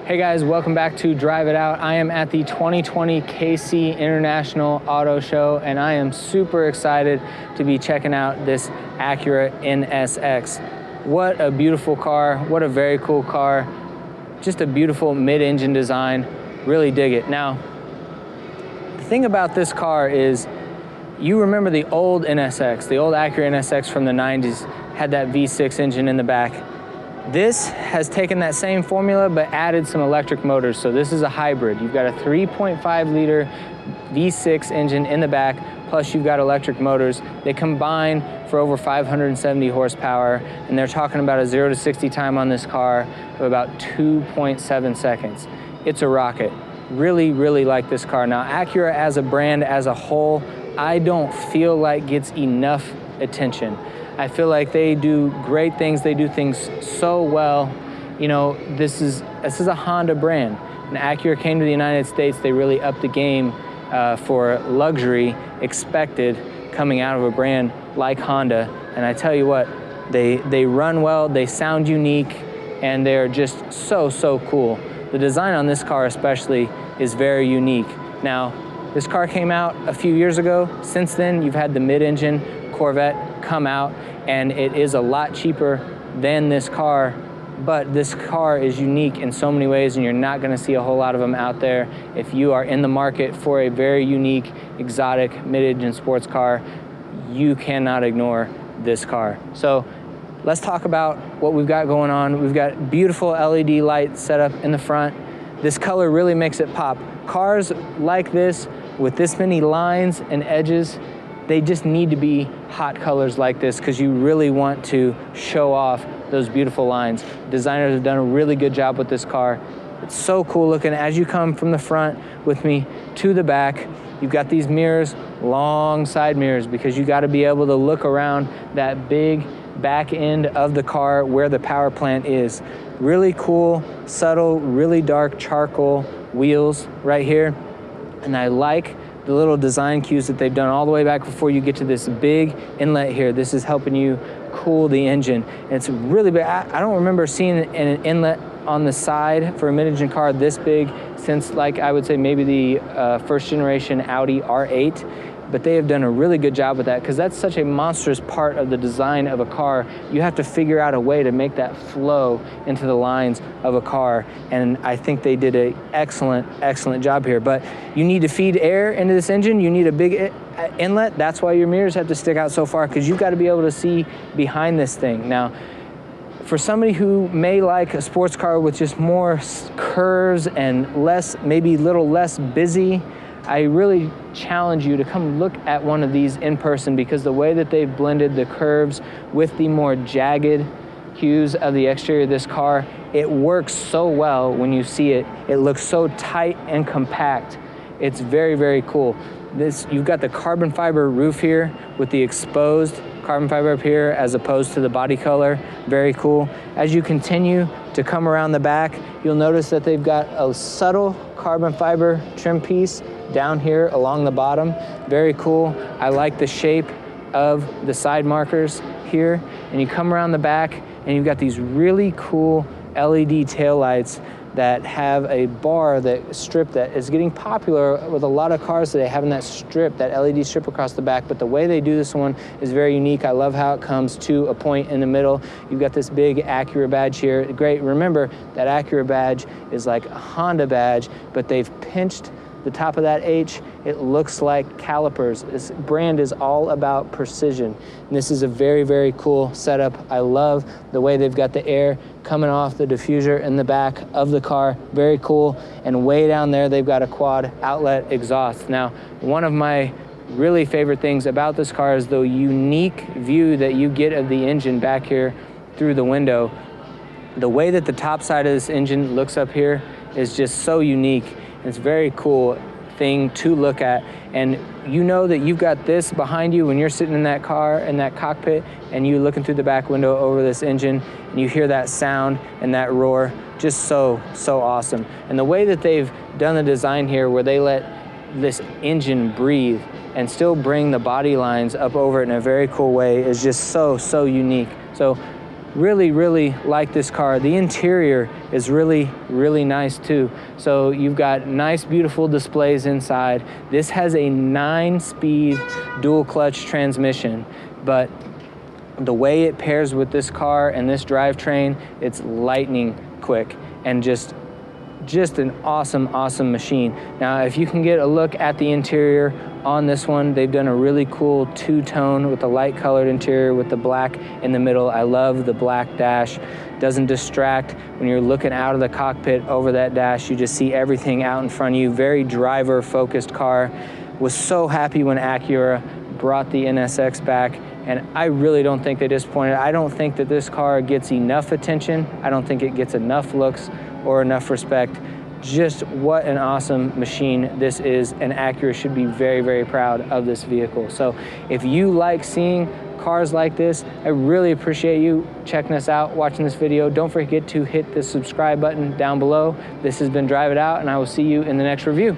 Hey guys, welcome back to Drive It Out. I am at the 2020 KC International Auto Show, and I am super excited to be checking out this Acura NSX. What a beautiful car, what a very cool car. Just a beautiful mid-engine design, really dig it. Now, the thing about this car is, you remember the old NSX, the old Acura NSX from the 90s, had that V6 engine in the back. This has taken that same formula but added some electric motors. So this is a hybrid. You've got a 3.5 liter V6 engine in the back, plus you've got electric motors. They combine for over 570 horsepower, and they're talking about a 0 to 60 time on this car of about 2.7 seconds. It's a rocket. Really, really like this car. Now, Acura as a brand, as a whole, I don't feel like gets enough attention. I feel like they do great things. They do things so well. You know, this is a Honda brand. When Acura came to the United States, they really upped the game for luxury expected coming out of a brand like Honda. And I tell you what, they run well, they sound unique, and they're just so cool. The design on this car especially is very unique. Now, this car came out a few years ago. Since then, you've had the mid-engine Corvette come out, and it is a lot cheaper than this car, but this car is unique in so many ways, and you're not gonna see a whole lot of them out there. If you are in the market for a very unique, exotic mid-engine sports car, you cannot ignore this car. So let's talk about what we've got going on. We've got beautiful LED lights set up in the front. This color really makes it pop. Cars like this, with this many lines and edges, they just need to be hot colors like this because you really want to show off those beautiful lines. Designers have done a really good job with this car. It's so cool looking. As you come from the front with me to the back, you've got these mirrors, long side mirrors, because you got to be able to look around that big back end of the car where the power plant is. Really cool, subtle, really dark charcoal wheels right here. And I like the little design cues that they've done all the way back before you get to this big inlet here. This is helping you cool the engine. And it's really big. I don't remember seeing an inlet on the side for a mid-engine car this big since, like, I would say maybe the first generation Audi R8. But they have done a really good job with that because that's such a monstrous part of the design of a car. You have to figure out a way to make that flow into the lines of a car. And I think they did an excellent job here. But you need to feed air into this engine. You need a big inlet. That's why your mirrors have to stick out so far, because you've got to be able to see behind this thing. Now, for somebody who may like a sports car with just more curves and maybe a little less busy, I really challenge you to come look at one of these in person, because the way that they've blended the curves with the more jagged hues of the exterior of this car, it works so well when you see it. It looks so tight and compact. It's very cool. You've got the carbon fiber roof here with the exposed carbon fiber up here as opposed to the body color. Very cool. As you continue to come around the back, you'll notice that they've got a subtle carbon fiber trim piece down here along the bottom. Very cool. I like the shape of the side markers here. And you come around the back and you've got these really cool LED taillights that have a bar, that strip that is getting popular with a lot of cars today, having that strip, that LED strip across the back. But the way they do this one is very unique. I love how it comes to a point in the middle. You've got this big Acura badge here. Great. Remember, that Acura badge is like a Honda badge, but they've pinched the top of that H. It looks like calipers. This brand is all about precision. And this is a very cool setup. I love the way they've got the air coming off the diffuser in the back of the car. Very cool. And way down there, they've got a quad outlet exhaust. Now, one of my really favorite things about this car is the unique view that you get of the engine back here through the window. The way that the top side of this engine looks up here is just so unique. It's a very cool thing to look at. And you know that you've got this behind you when you're sitting in that car, in that cockpit, and you're looking through the back window over this engine, and you hear that sound and that roar. Just so awesome. And the way that they've done the design here, where they let this engine breathe and still bring the body lines up over it in a very cool way, is just so unique. So really, really like this car. The interior is really, really nice too. So you've got nice, beautiful displays inside. This has a 9-speed dual clutch transmission, but the way it pairs with this car and this drivetrain, it's lightning quick and just an awesome machine. Now, if you can get a look at the interior on this one, they've done a really cool two-tone with a light colored interior with the black in the middle. I love the black dash. Doesn't distract when you're looking out of the cockpit over that dash. You just see everything out in front of you. Very driver focused car. Was so happy when Acura brought the NSX back, and I really don't think they disappointed. I don't think that this car gets enough attention. I don't think it gets enough looks or enough respect. Just what an awesome machine this is, and Acura should be very, very proud of this vehicle. So if you like seeing cars like this, I really appreciate you checking us out, watching this video. Don't forget to hit the subscribe button down below. This has been Drive It Out, and I will see you in the next review.